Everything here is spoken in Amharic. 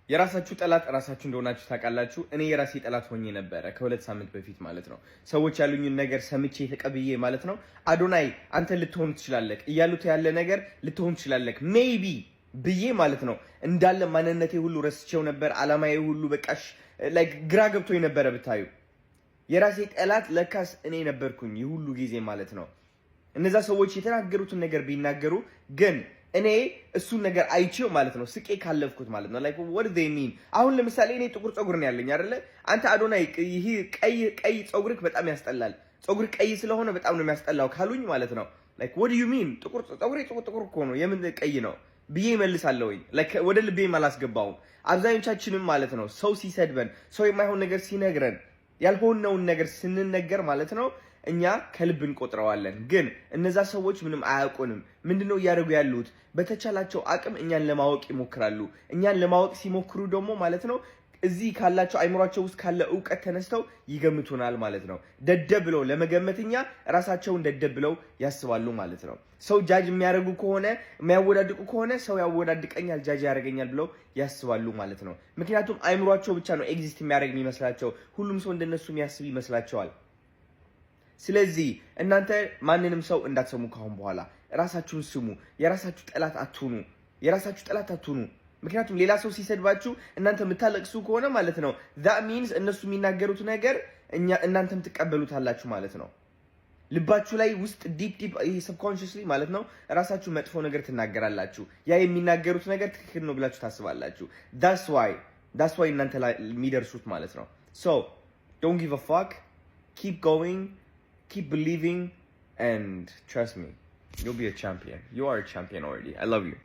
የራሳችሁ ጠላት ራሳችሁ እንደሆናችሁ ታውቃላችሁ። እኔ የራሴ ጠላት ሆኜ ነበረ ከ2 ሳምንት በፊት ማለት ነው። ሰዎች ያሉኝን ነገር ሰምቼ ተቀብዬ ማለት ነው። አዶናይ አንተ ልትሆን ትችላለህ እያሉት ያለ ነገር ልትሆን ትችላለህ ሜይቢ ብዬ ማለት ነው። እንዳለ ማንነቴ ሁሉ ረስቼው ነበር። አላማዬ ሁሉ በቃሽ ላይክ ግራ ገብቶኝ ነበረ። ብታዩ የራሴ ጠላት ለካስ እኔ ነበርኩኝ ሁሉ ጊዜ ማለት ነው። እነዛ ሰዎች የተናገሩትን ነገር ቢናገሩ ግን እኔ እሱን ነገር አይቼው ማለት ነው ስቄ ካለፍኩት ማለት ነው። ላይክ what do they mean? አሁን ለምሳሌ እኔ ጥቁር ጸጉር ነው ያለኝ አይደለ? አንተ አዶናይ ይሄ ቀይ ጸጉርክ በጣም ያስጠላል፣ ጸጉር ቀይ ስለሆነ በጣም ነው የሚያስጠላው ካሉኝ ማለት ነው ላይክ what do you mean? ጥቁር ጥቁር እኮ ነው የምን ቀይ ነው ብዬ ይመልሳለሁኝ። ላይክ ወደ ልቤም አላስገባውም። አብዛኞቻችንም ማለት ነው ሰው ሲሰድበን፣ ሰው የማይሆን ነገር ሲነግረን፣ ያልሆነውን ነገር ስንነገር ማለት ነው እኛ ከልብ እንቆጥረዋለን። ግን እነዛ ሰዎች ምንም አያውቁንም። ምንድነው እያደረጉ ያሉት? በተቻላቸው አቅም እኛን ለማወቅ ይሞክራሉ። እኛን ለማወቅ ሲሞክሩ ደግሞ ማለት ነው እዚህ ካላቸው አይምሯቸው ውስጥ ካለ እውቀት ተነስተው ይገምቱናል ማለት ነው። ደደብ ብለው ለመገመት እኛ ራሳቸውን ደደብ ብለው ያስባሉ ማለት ነው። ሰው ጃጅ የሚያደርጉ ከሆነ የሚያወዳድቁ ከሆነ ሰው ያወዳድቀኛል፣ ጃጅ ያደርገኛል ብለው ያስባሉ ማለት ነው። ምክንያቱም አይምሯቸው ብቻ ነው ኤግዚስት የሚያደርግ የሚመስላቸው። ሁሉም ሰው እንደነሱ የሚያስብ ይመስላቸዋል። ስለዚህ እናንተ ማንንም ሰው እንዳትሰሙ ካሁን በኋላ ራሳችሁን ስሙ። የራሳችሁ ጠላት አትሁኑ። የራሳችሁ ጠላት አትሁኑ። ምክንያቱም ሌላ ሰው ሲሰድባችሁ እናንተ የምታለቅሱ ከሆነ ማለት ነው that means እነሱ የሚናገሩት ነገር እናንተም ትቀበሉታላችሁ ማለት ነው። ልባችሁ ላይ ውስጥ ዲፕ ይሄ subconsciously ማለት ነው ራሳችሁ መጥፎ ነገር ትናገራላችሁ። ያ የሚናገሩት ነገር ትክክል ነው ብላችሁ ታስባላችሁ። that's why እናንተ ላይ የሚደርሱት ማለት ነው። so don't give a fuck, keep going, keep believing, and trust me, you'll be a champion. You are a champion already. I love you.